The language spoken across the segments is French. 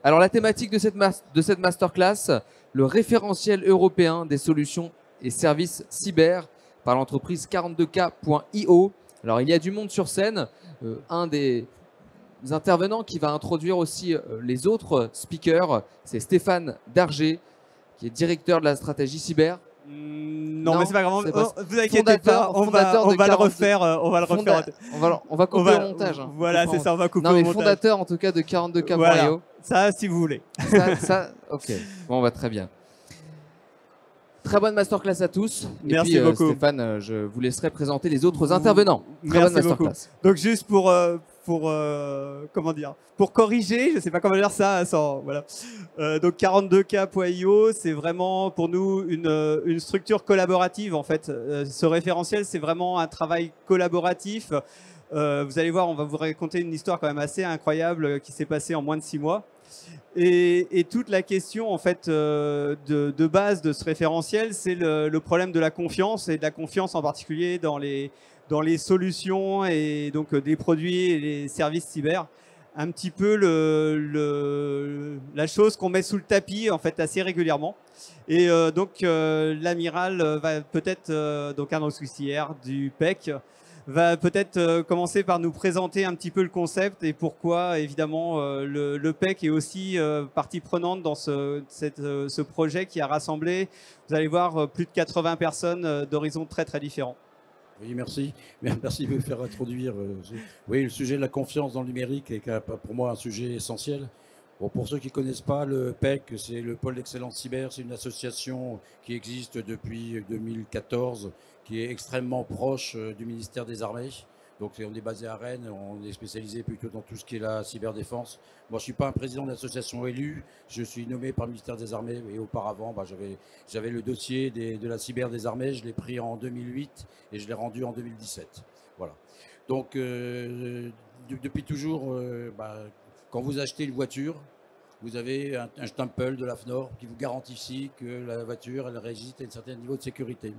Alors la thématique de cette masterclass, le référentiel européen des solutions et services cyber par l'entreprise 42K.io. Alors il y a du monde sur scène. Un des intervenants qui va introduire aussi les autres speakers, c'est Stéphane Darger, qui est directeur de la stratégie cyber. Non, mais c'est pas grave. Vous inquiétez pas, on va le refaire. On va couper au montage. Hein, voilà, c'est ça, on va couper au montage. Fondateur en tout cas de 42K.io. Voilà, ça si vous voulez. Ok, bon, va très bien. Très bonne masterclass à tous. Merci beaucoup. Stéphane, je vous laisserai présenter les autres intervenants. Très bonne masterclass. Donc juste comment dire, pour corriger, je ne sais pas comment dire ça sans, voilà. Donc 42K.io, c'est vraiment pour nous une structure collaborative en fait. Ce référentiel, c'est vraiment un travail collaboratif. Vous allez voir, on va vous raconter une histoire quand même assez incroyable qui s'est passée en moins de 6 mois. Et toute la question en fait de base de ce référentiel, c'est le problème de la confiance et de la confiance en particulier dans les solutions et donc des produits et les services cyber. Un petit peu la chose qu'on met sous le tapis en fait assez régulièrement. Et donc l'amiral va peut-être, donc un officier du PEC, va peut-être commencer par nous présenter un petit peu le concept et pourquoi évidemment le PEC est aussi partie prenante dans ce projet qui a rassemblé, vous allez voir, plus de 80 personnes d'horizons très très différents. Oui, merci. Merci de me faire introduire. Oui, le sujet de la confiance dans le numérique est pour moi un sujet essentiel. Bon, pour ceux qui ne connaissent pas, le PEC, c'est le pôle d'excellence cyber. C'est une association qui existe depuis 2014, qui est extrêmement proche du ministère des Armées. Donc on est basé à Rennes, on est spécialisé plutôt dans tout ce qui est la cyberdéfense. Moi, je ne suis pas un président d'association élu, je suis nommé par le ministère des Armées et auparavant, j'avais le dossier de la cyber des armées, je l'ai pris en 2008 et je l'ai rendu en 2017. Voilà. Donc depuis toujours, quand vous achetez une voiture, vous avez un stempel de l'AFNOR qui vous garantit que la voiture elle résiste à un certain niveau de sécurité.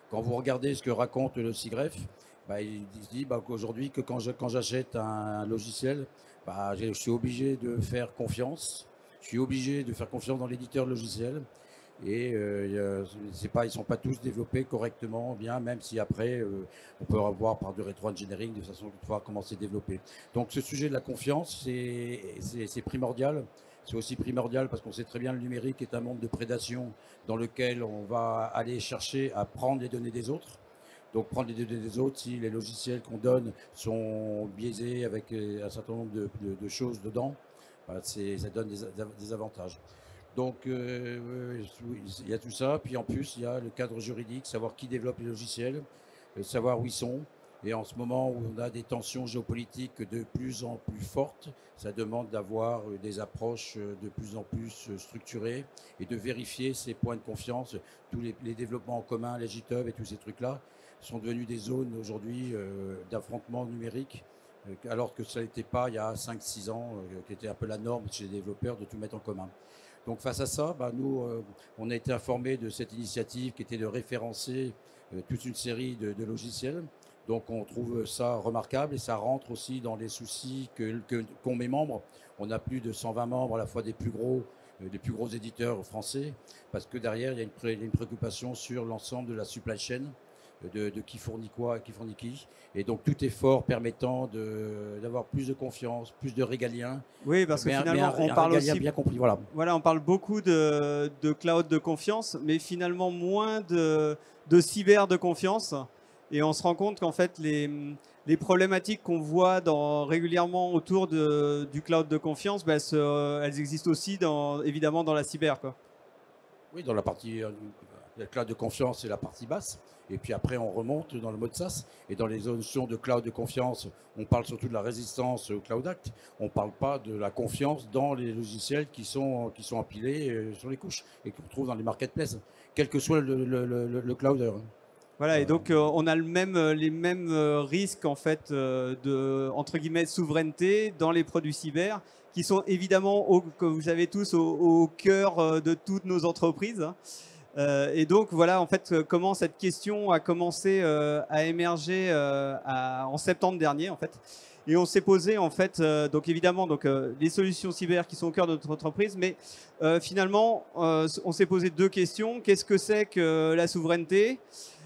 Quand vous regardez ce que raconte le SIGREF, il dit qu'aujourd'hui, quand j'achète un logiciel, je suis obligé de faire confiance. Je suis obligé de faire confiance dans l'éditeur de logiciel. Et ils ne sont pas tous développés correctement, bien, même si après, on peut avoir par du rétro-engineering, de façon de pouvoir commencer à développer. Donc ce sujet de la confiance, c'est primordial. C'est aussi primordial parce qu'on sait très bien que le numérique est un monde de prédation dans lequel on va aller chercher à prendre les données des autres. Donc prendre les données des autres, si les logiciels qu'on donne sont biaisés avec un certain nombre de choses dedans, ça donne des avantages. Donc il y a tout ça, puis en plus il y a le cadre juridique, savoir qui développe les logiciels, savoir où ils sont. Et en ce moment où on a des tensions géopolitiques de plus en plus fortes, ça demande d'avoir des approches de plus en plus structurées et de vérifier ces points de confiance. Tous les développements en commun, les GitHub et tous ces trucs-là sont devenus des zones aujourd'hui d'affrontement numérique, alors que ça n'était pas il y a 5-6 ans, qui était un peu la norme chez les développeurs de tout mettre en commun. Donc face à ça, nous, on a été informés de cette initiative qui était de référencer toute une série de logiciels. Donc on trouve ça remarquable et ça rentre aussi dans les soucis qu'ont mes membres. On a plus de 120 membres, à la fois des plus gros éditeurs français, parce que derrière, il y a une préoccupation sur l'ensemble de la supply chain, de qui fournit quoi et qui fournit qui. Et donc tout effort permettant d'avoir plus de confiance, plus de régalien. Oui, parce que finalement, on parle aussi bien compris, voilà, on parle beaucoup de cloud de confiance, mais finalement moins de cyber de confiance. Et on se rend compte qu'en fait, les problématiques qu'on voit régulièrement autour du cloud de confiance, elles existent aussi évidemment dans la cyber, quoi. Oui, dans la partie le cloud de confiance, c'est la partie basse. Et puis après, on remonte dans le mode SaaS. Et dans les notions de cloud de confiance, on parle surtout de la résistance au Cloud Act. On ne parle pas de la confiance dans les logiciels qui sont empilés sur les couches et qu'on trouve dans les marketplaces, quel que soit le clouder. Voilà, et donc on a les mêmes risques en fait de entre guillemets souveraineté dans les produits cyber qui sont évidemment, comme vous savez tous, au cœur de toutes nos entreprises. Et donc voilà en fait comment cette question a commencé à émerger en septembre dernier en fait. Et on s'est posé en fait donc évidemment donc les solutions cyber qui sont au cœur de notre entreprise, mais finalement on s'est posé deux questions. Qu'est-ce que c'est que la souveraineté?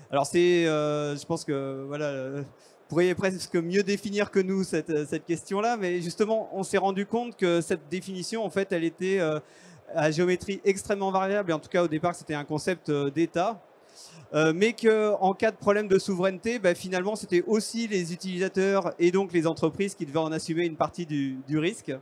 Alors c'est je pense que voilà vous pourriez presque mieux définir que nous cette question-là, mais justement on s'est rendu compte que cette définition en fait elle était à géométrie extrêmement variable, et en tout cas au départ c'était un concept d'État, mais qu'en cas de problème de souveraineté, bah, finalement c'était aussi les utilisateurs et donc les entreprises qui devaient en assumer une partie du risque.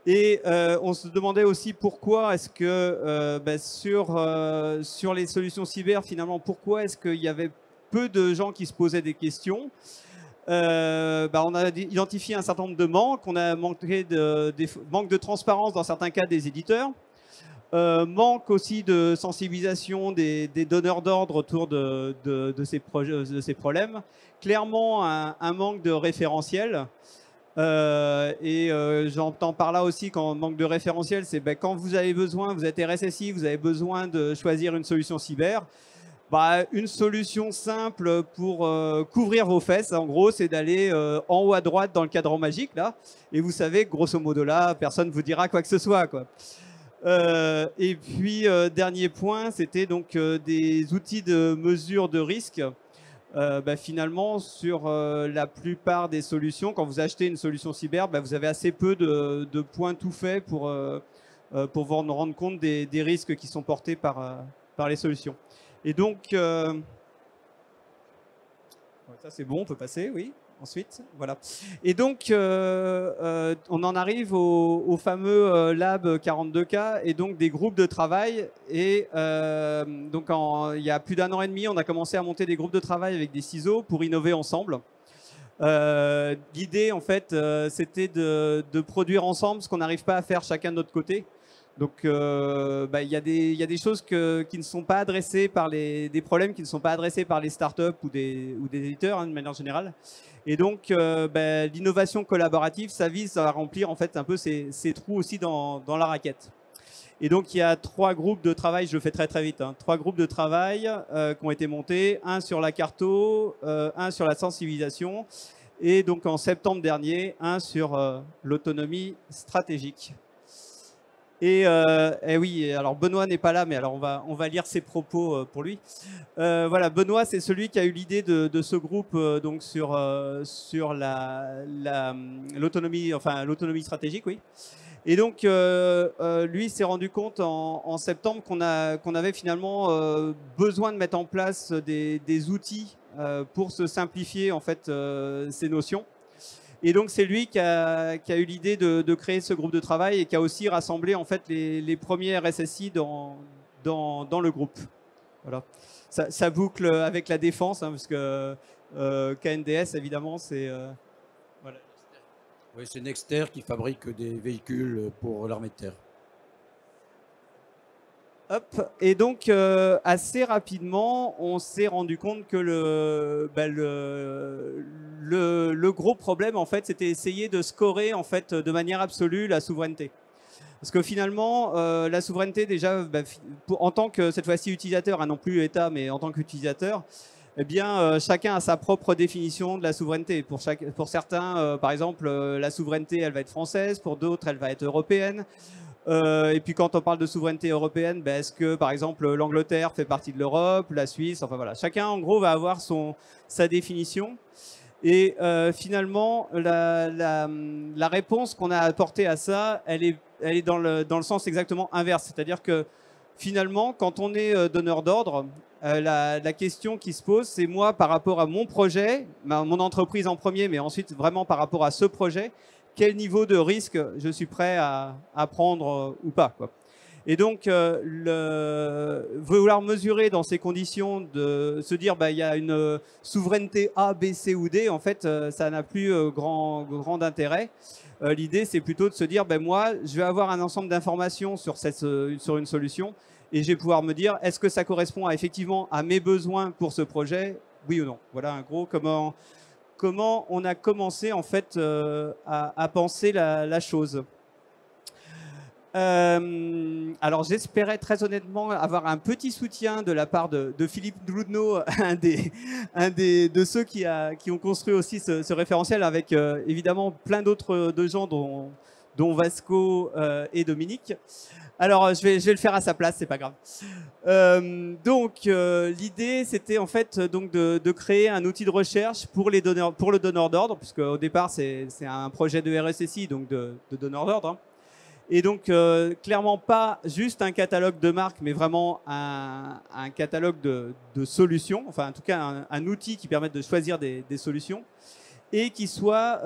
Et on se demandait aussi pourquoi est-ce que bah, sur les solutions cyber, finalement, pourquoi est-ce qu'il y avait peu de gens qui se posaient des questions. Bah, on a identifié un certain nombre de manques. On a manqué manque de transparence dans certains cas des éditeurs. Manque aussi de sensibilisation des donneurs d'ordre autour de ces problèmes. Clairement, un manque de référentiel. J'entends par là aussi quand manque de référentiel, c'est ben, quand vous avez besoin, vous êtes RSSI, vous avez besoin de choisir une solution cyber. Bah, une solution simple pour couvrir vos fesses, en gros, c'est d'aller en haut à droite dans le cadran magique, là. Et vous savez, grosso modo, là, personne ne vous dira quoi que ce soit, quoi. Et puis, dernier point, c'était donc des outils de mesure de risque. Bah, finalement, sur la plupart des solutions, quand vous achetez une solution cyber, bah, vous avez assez peu de points tout faits pour vous rendre compte des risques qui sont portés par les solutions. Et donc, ça c'est bon, on peut passer, oui. Ensuite, voilà. Et donc, on en arrive au fameux Lab 42K et donc des groupes de travail. Et donc, il y a plus d'1 an et demi, on a commencé à monter des groupes de travail avec des ciseaux pour innover ensemble. L'idée, en fait, c'était de produire ensemble ce qu'on n'arrive pas à faire chacun de notre côté. Donc, bah, y a des choses qui ne sont pas adressées par des problèmes qui ne sont pas adressés par les startups ou des éditeurs, hein, de manière générale. Et donc, bah, l'innovation collaborative, ça vise à remplir en fait un peu ces trous aussi dans la raquette. Et donc, il y a 3 groupes de travail, je le fais très très vite, hein, 3 groupes de travail qui ont été montés, un sur la carto, un sur la sensibilisation, et donc en septembre dernier, un sur l'autonomie stratégique. Et oui, alors Benoît n'est pas là, mais alors on va lire ses propos pour lui. Voilà, Benoît, c'est celui qui a eu l'idée de ce groupe donc sur l'autonomie, enfin l'autonomie stratégique, oui. Et donc lui s'est rendu compte en septembre qu'on avait finalement besoin de mettre en place des outils pour se simplifier en fait ces notions. Et donc c'est lui qui a eu l'idée de créer ce groupe de travail et qui a aussi rassemblé en fait les premiers RSSI dans le groupe. Voilà. Ça boucle avec la défense, hein, parce que KNDS évidemment c'est voilà. Oui, c'est Nexter qui fabrique des véhicules pour l'armée de terre. Hop. Et donc assez rapidement, on s'est rendu compte que le gros problème en fait, c'était essayer de scorer en fait de manière absolue la souveraineté. Parce que finalement, la souveraineté déjà, bah, en tant que cette fois-ci utilisateur, hein, non plus État, mais en tant qu'utilisateur, eh bien chacun a sa propre définition de la souveraineté. Pour certains, par exemple, la souveraineté, elle va être française. Pour d'autres, elle va être européenne. Et puis quand on parle de souveraineté européenne, ben, est-ce que par exemple l'Angleterre fait partie de l'Europe, la Suisse, enfin voilà, chacun en gros va avoir sa définition. Et finalement, la réponse qu'on a apportée à ça, elle est dans le sens exactement inverse. C'est-à-dire que finalement, quand on est donneur d'ordre, la question qui se pose, c'est moi par rapport à mon projet, mon entreprise en premier, mais ensuite vraiment par rapport à ce projet, quel niveau de risque je suis prêt à prendre ou pas, quoi. Et donc, vouloir mesurer dans ces conditions, de se dire bah, il y a une souveraineté A, B, C ou D, en fait, ça n'a plus grand intérêt. L'idée, c'est plutôt de se dire bah, moi, je vais avoir un ensemble d'informations sur une solution et je vais pouvoir me dire est-ce que ça correspond effectivement à mes besoins pour ce projet, oui ou non. Voilà, en gros, comment on a commencé en fait à penser la chose. Alors j'espérais très honnêtement avoir un petit soutien de la part de Philippe Dloudno, de ceux qui ont construit aussi ce référentiel, avec évidemment plein d'autres de gens dont Vasco et Dominique. Alors je vais le faire à sa place, c'est pas grave. L'idée c'était en fait donc de créer un outil de recherche pour le donneur d'ordre, puisque au départ c'est un projet de RSSI, donc de donneur d'ordre. Hein. Et donc, clairement pas juste un catalogue de marques, mais vraiment un catalogue de solutions, enfin en tout cas un outil qui permette de choisir des solutions et qui soit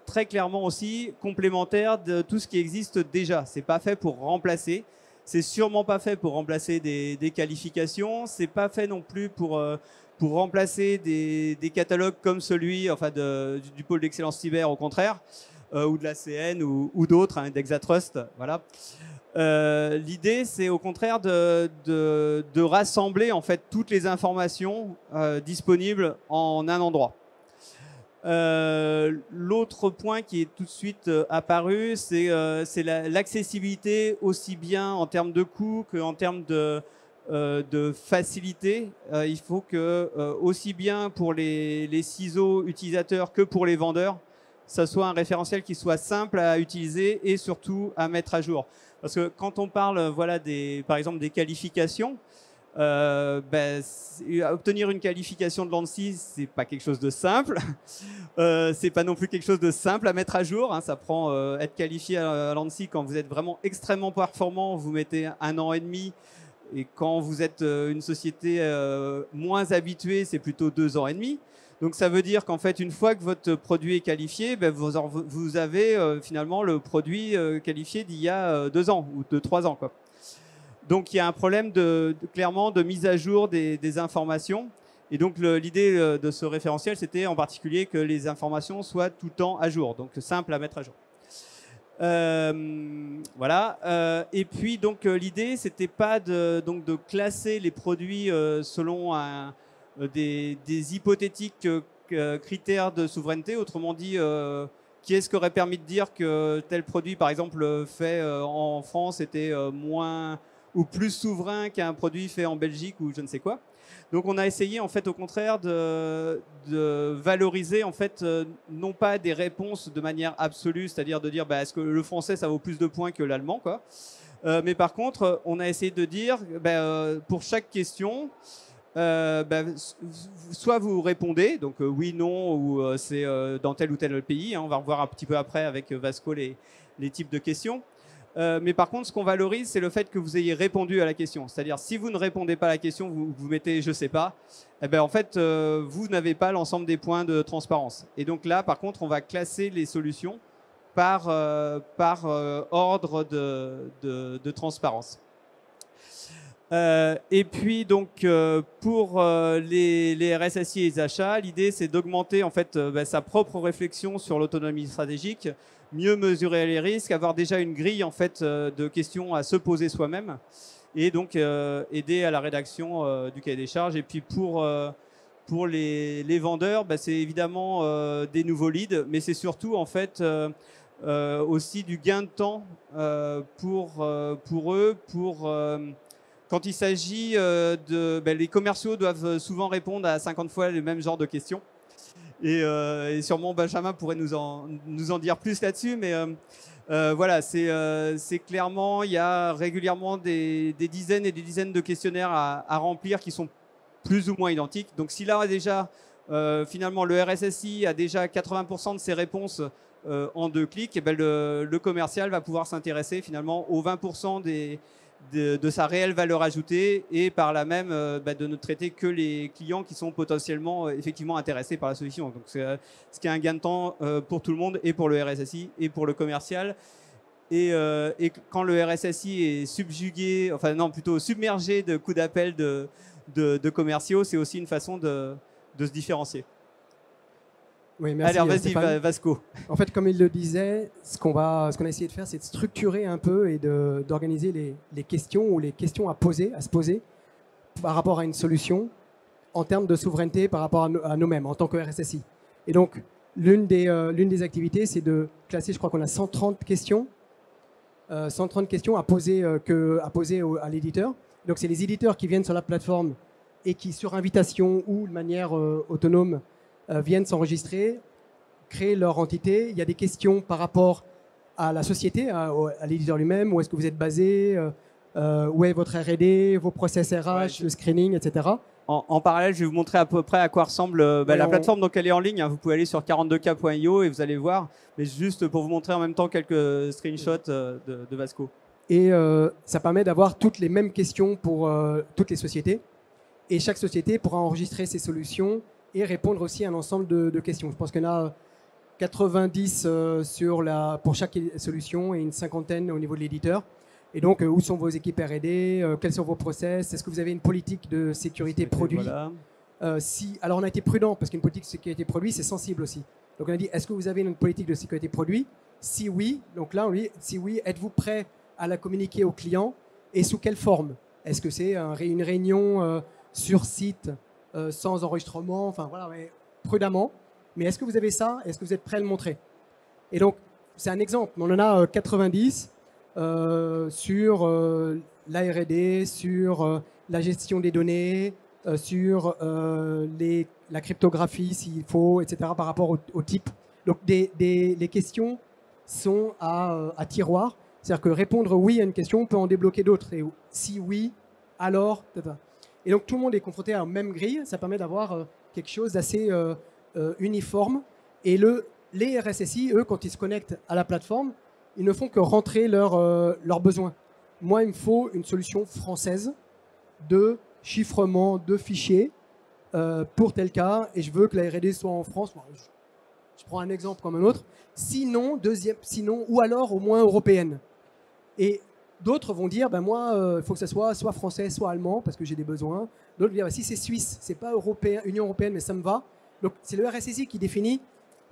très clairement aussi complémentaire de tout ce qui existe déjà. C'est pas fait pour remplacer, c'est sûrement pas fait pour remplacer des qualifications, c'est pas fait non plus pour remplacer des catalogues comme celui du pôle d'excellence cyber, au contraire. Ou de la CN ou d'autres, hein, d'Exatrust, voilà. L'idée, c'est au contraire de rassembler en fait toutes les informations disponibles en un endroit. L'autre point qui est tout de suite apparu, c'est l'accessibilité, aussi bien en termes de coût qu'en termes de facilité. Il faut que, aussi bien pour les ciseaux utilisateurs que pour les vendeurs, ça soit un référentiel qui soit simple à utiliser et surtout à mettre à jour. Parce que quand on parle, voilà, par exemple des qualifications, obtenir une qualification de l'ANSSI, c'est pas quelque chose de simple. C'est pas non plus quelque chose de simple à mettre à jour. Hein. Ça prend être qualifié à l'ANSSI quand vous êtes vraiment extrêmement performant, vous mettez 1 an et demi. Et quand vous êtes une société moins habituée, c'est plutôt 2 ans et demi. Donc ça veut dire qu'en fait, une fois que votre produit est qualifié, vous avez finalement le produit qualifié d'il y a 2 ans ou de 3 ans, quoi. Donc il y a un problème clairement de mise à jour des informations. Et donc l'idée de ce référentiel, c'était en particulier que les informations soient tout le temps à jour, donc simple à mettre à jour. Voilà. Et puis donc l'idée, c'était pas de classer les produits selon des hypothétiques critères de souveraineté. Autrement dit, qui est-ce qui aurait permis de dire que tel produit, par exemple, fait en France était moins ou plus souverain qu'un produit fait en Belgique ou je ne sais quoi. Donc on a essayé en fait au contraire de valoriser en fait non pas des réponses de manière absolue, c'est-à-dire de dire est-ce que le français ça vaut plus de points que l'allemand, quoi. Mais par contre on a essayé de dire pour chaque question soit vous répondez, donc oui, non, ou c'est dans tel ou tel pays. Hein, on va revoir un petit peu après avec Vasco les types de questions. Mais par contre, ce qu'on valorise, c'est le fait que vous ayez répondu à la question. C'est-à-dire, si vous ne répondez pas à la question, vous mettez « je sais pas », en fait, vous n'avez pas l'ensemble des points de transparence. Et donc là, par contre, on va classer les solutions par ordre de transparence. Et puis donc pour les RSSI et les achats, l'idée c'est d'augmenter en fait sa propre réflexion sur l'autonomie stratégique, mieux mesurer les risques, avoir déjà une grille en fait de questions à se poser soi-même, et donc aider à la rédaction du cahier des charges. Et puis pour les vendeurs, c'est évidemment des nouveaux leads, mais c'est surtout en fait aussi du gain de temps pour eux, quand il s'agit les commerciaux doivent souvent répondre à 50 fois le même genre de questions. Et sûrement Benjamin pourrait nous en dire plus là-dessus. Mais voilà, c'est clairement, il y a régulièrement des dizaines et des dizaines de questionnaires à remplir qui sont plus ou moins identiques. Donc si là déjà, finalement, le RSSI a déjà 80% de ses réponses en 2 clics, et le commercial va pouvoir s'intéresser finalement aux 20% de sa réelle valeur ajoutée, et par là même de ne traiter que les clients qui sont potentiellement effectivement intéressés par la solution. Donc c'est ce qui est un gain de temps pour tout le monde, et pour le RSSI et pour le commercial. Et quand le RSSI est subjugué, enfin non, plutôt submergé de coups d'appel de commerciaux, c'est aussi une façon de se différencier. Oui, merci. Alors vas-y Vasco. En fait, comme il le disait, ce qu'on a essayé de faire, c'est de structurer un peu et d'organiser les questions ou les questions à se poser par rapport à une solution en termes de souveraineté par rapport à nous-mêmes en tant que RSSI. Et donc, l'une des activités, c'est de classer, je crois qu'on a 130 questions 130 questions à poser, à l'éditeur. Donc, c'est les éditeurs qui viennent sur la plateforme et qui, sur invitation ou de manière autonome, viennent s'enregistrer, créer leur entité. Il y a des questions par rapport à la société, à l'éditeur lui-même, où est-ce que vous êtes basé, où est votre R&D, vos process RH, le screening, etc. En parallèle, je vais vous montrer à peu près à quoi ressemble la plateforme. Donc, elle est en ligne. Hein. Vous pouvez aller sur 42k.io et vous allez voir. Mais juste pour vous montrer en même temps quelques screenshots de Vasco. Et ça permet d'avoir toutes les mêmes questions pour toutes les sociétés. Et chaque société pourra enregistrer ses solutions et répondre aussi à un ensemble de questions. Je pense qu'il y en a 90 pour chaque solution et une cinquantaine au niveau de l'éditeur. Et donc, où sont vos équipes R&D, quels sont vos process, est-ce que vous avez une politique de sécurité produit? Voilà. Alors, on a été prudent parce qu'une politique de sécurité produit, c'est sensible aussi. Donc, on a dit, est-ce que vous avez une politique de sécurité produit? Si oui, donc là, on lui dit, si oui, êtes-vous prêt à la communiquer au client et sous quelle forme? Est-ce que c'est une réunion sur site, sans enregistrement, enfin voilà, mais prudemment. Mais est-ce que vous avez ça? Est-ce que vous êtes prêt à le montrer? Et donc, c'est un exemple. On en a 90 sur la R&D, sur la gestion des données, sur la cryptographie s'il faut, etc. par rapport au type. Donc, les questions sont à tiroir. C'est-à-dire que répondre oui à une question peut en débloquer d'autres. Et si oui, alors... Et donc, tout le monde est confronté à la même grille. Ça permet d'avoir quelque chose d'assez uniforme. Et les RSSI, eux, quand ils se connectent à la plateforme, ils ne font que rentrer leurs besoins. Moi, il me faut une solution française de chiffrement de fichiers pour tel cas. Et je veux que la R&D soit en France. Je prends un exemple comme un autre. Sinon, ou alors au moins européenne. Et d'autres vont dire, ben moi, il faut que ça soit français, soit allemand, parce que j'ai des besoins. D'autres vont dire, ben, si c'est suisse, c'est pas européen, Union européenne, mais ça me va. Donc, c'est le RSSI qui définit,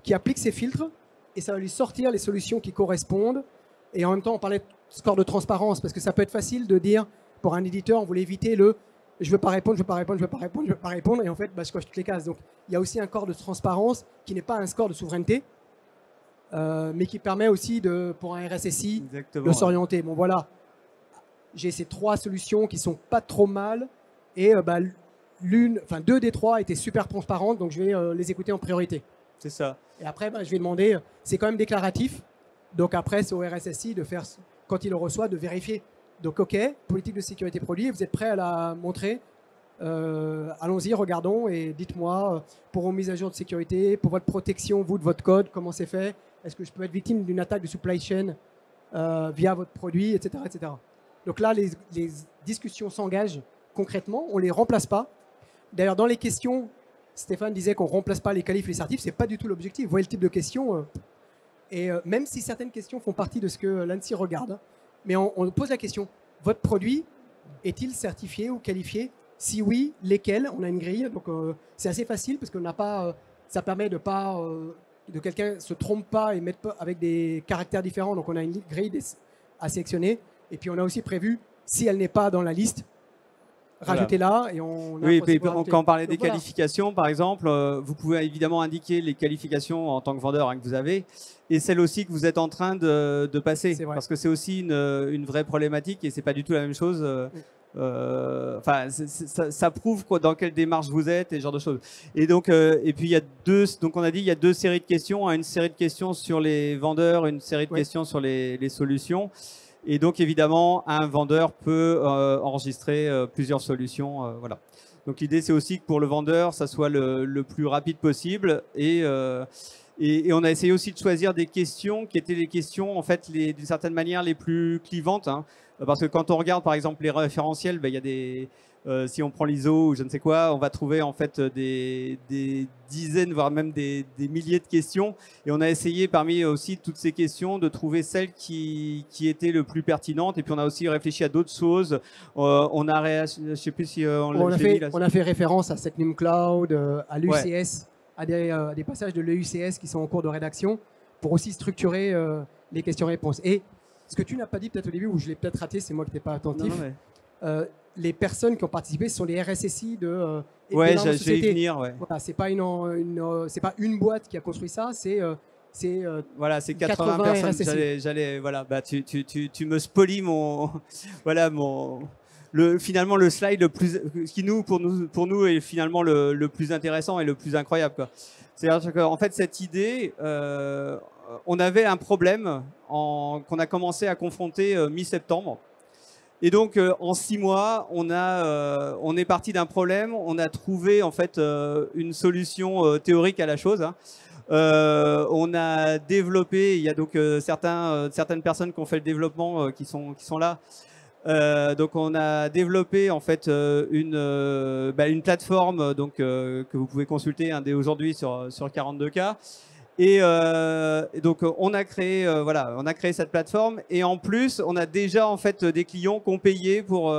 qui applique ses filtres, et ça va lui sortir les solutions qui correspondent. Et en même temps, on parlait de score de transparence, parce que ça peut être facile de dire, pour un éditeur, on voulait éviter je ne veux pas répondre, je ne veux pas répondre, je ne veux pas répondre, je ne veux pas répondre, et en fait, je coche toutes les cases. Donc, il y a aussi un score de transparence qui n'est pas un score de souveraineté, mais qui permet aussi pour un RSSI de s'orienter. Bon, voilà. J'ai ces 3 solutions qui sont pas trop mal et 2 des 3 étaient super transparentes, donc je vais les écouter en priorité. C'est ça. Et après, je vais demander, c'est quand même déclaratif, donc après c'est au RSSI de faire, quand il le reçoit, de vérifier. Donc ok, politique de sécurité produit, vous êtes prêt à la montrer? Allons-y, regardons et dites-moi, pour vos mises à jour de sécurité, pour votre protection, vous, de votre code, comment c'est fait? Est-ce que je peux être victime d'une attaque de supply chain via votre produit, etc. etc. Donc là, les discussions s'engagent concrètement, on ne les remplace pas. D'ailleurs, dans les questions, Stéphane disait qu'on ne remplace pas les qualifs et les certifs, ce n'est pas du tout l'objectif. Vous voyez le type de questions. Même si certaines questions font partie de ce que l'ANSSI regarde, mais on pose la question, votre produit est-il certifié ou qualifié? Si oui, lesquels? On a une grille, donc c'est assez facile parce qu'on n'a pas, ça permet de quelqu'un ne se trompe pas et mettre pas avec des caractères différents, donc on a une grille à sélectionner. Et puis on a aussi prévu, si elle n'est pas dans la liste, rajoutez-la et on a quand on parlait des qualifications, par exemple, vous pouvez évidemment indiquer les qualifications en tant que vendeur que vous avez et celles aussi que vous êtes en train de passer. Parce que c'est aussi une vraie problématique et c'est pas du tout la même chose. Ça prouve dans quelle démarche vous êtes et ce genre de choses. Et donc, et puis il y a donc on a dit il y a 2 séries de questions, une série de questions sur les vendeurs, une série de questions sur les solutions. Et donc, évidemment, un vendeur peut enregistrer plusieurs solutions. Voilà. Donc, l'idée, c'est aussi que pour le vendeur, ça soit le plus rapide possible. Et on a essayé aussi de choisir des questions qui étaient les questions, en fait, d'une certaine manière, les plus clivantes. Hein. Parce que quand on regarde, par exemple, les référentiels, il y a des... si on prend l'ISO ou je ne sais quoi, on va trouver en fait des dizaines, voire même des milliers de questions. Et on a essayé parmi aussi toutes ces questions de trouver celles qui étaient le plus pertinentes. Et puis on a aussi réfléchi à d'autres choses. On a, je sais plus si on a fait référence à Secnum Cloud, à l'UCS, à des passages de l'EUCS qui sont en cours de rédaction pour aussi structurer les questions-réponses. Et ce que tu n'as pas dit peut-être au début, ou je l'ai peut-être raté, c'est moi qui n'étais pas attentif. Les personnes qui ont participé sont les RSSI de je vais y venir. Voilà, c'est pas une boîte qui a construit ça, c'est c'est Voilà, c'est 80 personnes. RSSI. Voilà, bah, tu me spolies mon, voilà, finalement le slide le plus, qui pour nous est finalement le plus intéressant et le plus incroyable, quoi. C'est-à-dire qu'en fait cette idée, on avait un problème qu'on a commencé à confronter mi-septembre. Et donc, en 6 mois, on est parti d'un problème, on a trouvé en fait une solution théorique à la chose, hein. On a développé, il y a donc certaines personnes qui ont fait le développement qui sont là. Donc, on a développé en fait une plateforme que vous pouvez consulter dès aujourd'hui sur 42K. Et donc on a créé cette plateforme et en plus on a déjà en fait des clients qui ont payé pour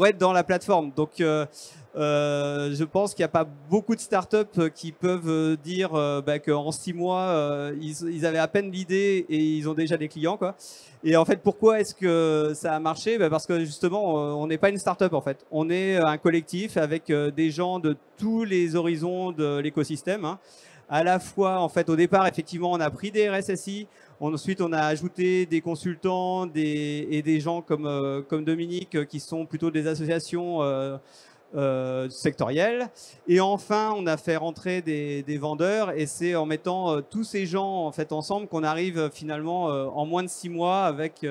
être dans la plateforme. Donc je pense qu'il n'y a pas beaucoup de startups qui peuvent dire qu'en 6 mois ils avaient à peine l'idée et ils ont déjà des clients, quoi. Et en fait, pourquoi est-ce que ça a marché? Parce que justement, on n'est pas une startup en fait. On est un collectif avec des gens de tous les horizons de l'écosystème, hein. À la fois, en fait, au départ, effectivement, on a pris des RSSI. Ensuite, on a ajouté des consultants et des gens comme Dominique qui sont plutôt des associations sectorielles. Et enfin, on a fait rentrer des vendeurs. Et c'est en mettant tous ces gens en fait ensemble qu'on arrive finalement en moins de 6 mois avec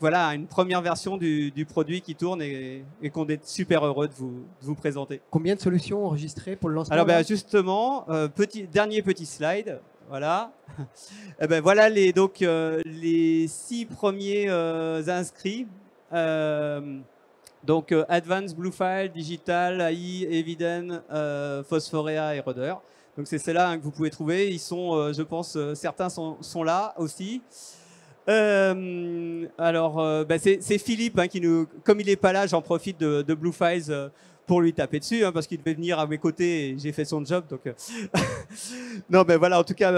voilà, une première version du produit qui tourne et qu'on est super heureux de vous présenter. Combien de solutions enregistrées pour le lancement? Alors justement, dernier petit slide, voilà. Et voilà les 6 premiers inscrits. Donc Advanced, Bluefile, Digital, AI, Eviden, Phosphorea et Rudder. Donc c'est celles-là, hein, que vous pouvez trouver. Ils sont, je pense, certains sont là aussi. C'est Philippe, hein, comme il n'est pas là, j'en profite de Bluefiles pour lui taper dessus, hein, parce qu'il devait venir à mes côtés et j'ai fait son job. Donc non, mais voilà, en tout cas,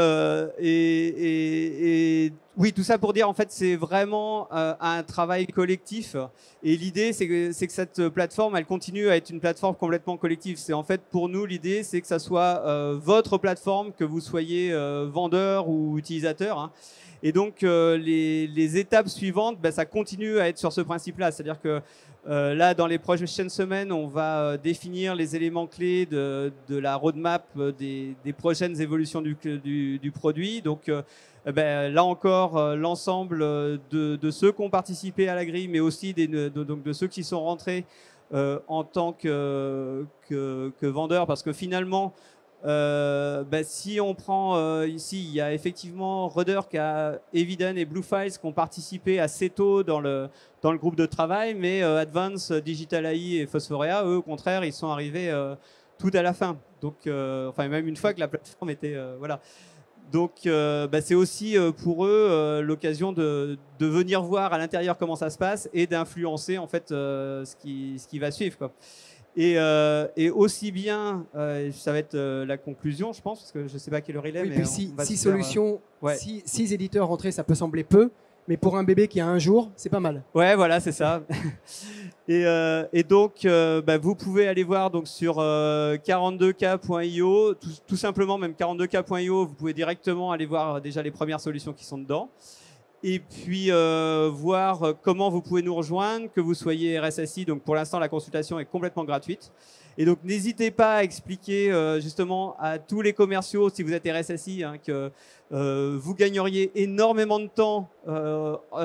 oui, tout ça pour dire, en fait, c'est vraiment un travail collectif. Et l'idée, c'est que cette plateforme, elle continue à être une plateforme complètement collective. C'est en fait, pour nous, l'idée, c'est que ça soit votre plateforme, que vous soyez vendeur ou utilisateur, hein. Et donc, les étapes suivantes, ça continue à être sur ce principe-là. C'est-à-dire que là, dans les prochaines semaines, on va définir les éléments clés de la roadmap des prochaines évolutions du produit. Donc, là encore, l'ensemble de ceux qui ont participé à la grille, mais aussi de ceux qui sont rentrés en tant que vendeurs. Parce que finalement, si on prend ici, il y a effectivement Rudder, Eviden et Bluefiles qui ont participé assez tôt dans le groupe de travail, mais Advance, Digital AI et Phosphorea, eux, au contraire, ils sont arrivés tout à la fin. Donc, enfin, même une fois que la plateforme était voilà. Donc, c'est aussi pour eux l'occasion de venir voir à l'intérieur comment ça se passe et d'influencer en fait ce qui va suivre, quoi. Et aussi bien, ça va être la conclusion, je pense, parce que je ne sais pas à quelle heure il est. Oui, mais puis 6 solutions, 6 éditeurs rentrés, ça peut sembler peu, mais pour un bébé qui a un jour, c'est pas mal. Ouais, voilà, c'est ça. et donc, vous pouvez aller voir donc, sur 42k.io, tout simplement, même 42k.io, vous pouvez directement aller voir déjà les premières solutions qui sont dedans. Et puis voir comment vous pouvez nous rejoindre, que vous soyez RSSI. Donc pour l'instant, la consultation est complètement gratuite. Et donc n'hésitez pas à expliquer justement à tous les commerciaux, si vous êtes RSSI, hein, que vous gagneriez énormément de temps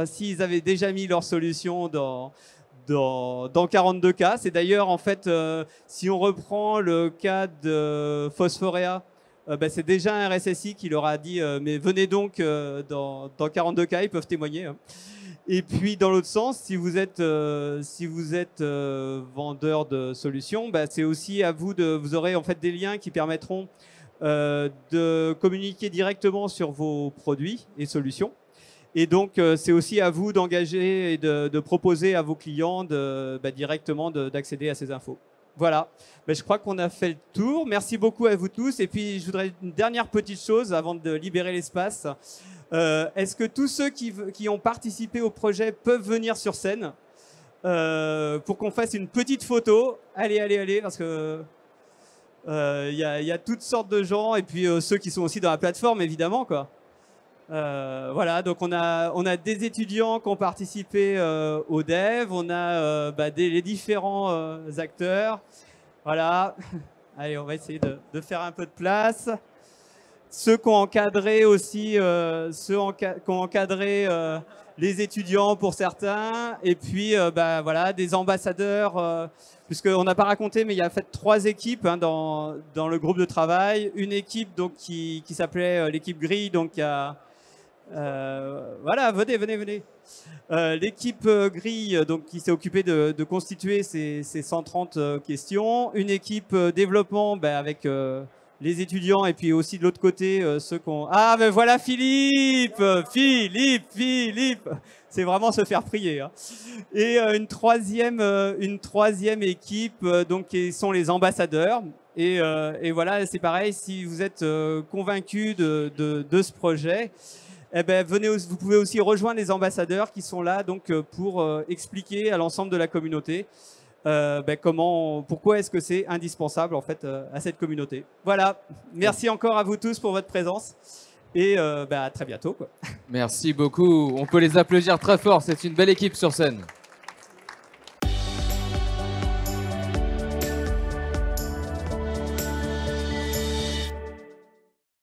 s'ils avaient déjà mis leur solution dans 42K. C'est d'ailleurs en fait, si on reprend le cas de Phosphorea, c'est déjà un RSSI qui leur a dit mais venez donc dans 42K, ils peuvent témoigner, hein. Et puis dans l'autre sens, si vous êtes vendeur de solutions, c'est aussi à vous vous aurez en fait des liens qui permettront de communiquer directement sur vos produits et solutions. Et donc c'est aussi à vous d'engager et de proposer à vos clients directement d'accéder à ces infos. Voilà, je crois qu'on a fait le tour. Merci beaucoup à vous tous. Et puis, je voudrais une dernière petite chose avant de libérer l'espace. Est-ce que tous ceux qui ont participé au projet peuvent venir sur scène pour qu'on fasse une petite photo? Allez, parce que y a toutes sortes de gens, et puis ceux qui sont aussi dans la plateforme, évidemment, quoi. Voilà, donc on a des étudiants qui ont participé au dev, on a les différents acteurs. Voilà, allez, on va essayer de faire un peu de place. Ceux qui ont encadré aussi, qui ont encadré les étudiants pour certains, et puis voilà, des ambassadeurs, puisqu'on n'a pas raconté, mais il y a en fait 3 équipes dans le groupe de travail. Une équipe donc, qui s'appelait l'équipe Grille, donc il y a voilà, venez. L'équipe Grille, donc, qui s'est occupée de constituer ces 130 questions. Une équipe développement avec les étudiants, et puis aussi de l'autre côté ceux qui ont... Ah ben voilà Philippe. C'est vraiment se faire prier, hein. Et une troisième équipe donc, qui sont les ambassadeurs. Et voilà, c'est pareil, si vous êtes convaincu de ce projet, eh ben, vous pouvez aussi rejoindre les ambassadeurs qui sont là donc, pour expliquer à l'ensemble de la communauté pourquoi est-ce que c'est indispensable en fait, à cette communauté. Voilà, merci encore à vous tous pour votre présence et à très bientôt, quoi. Merci beaucoup. On peut les applaudir très fort. C'est une belle équipe sur scène.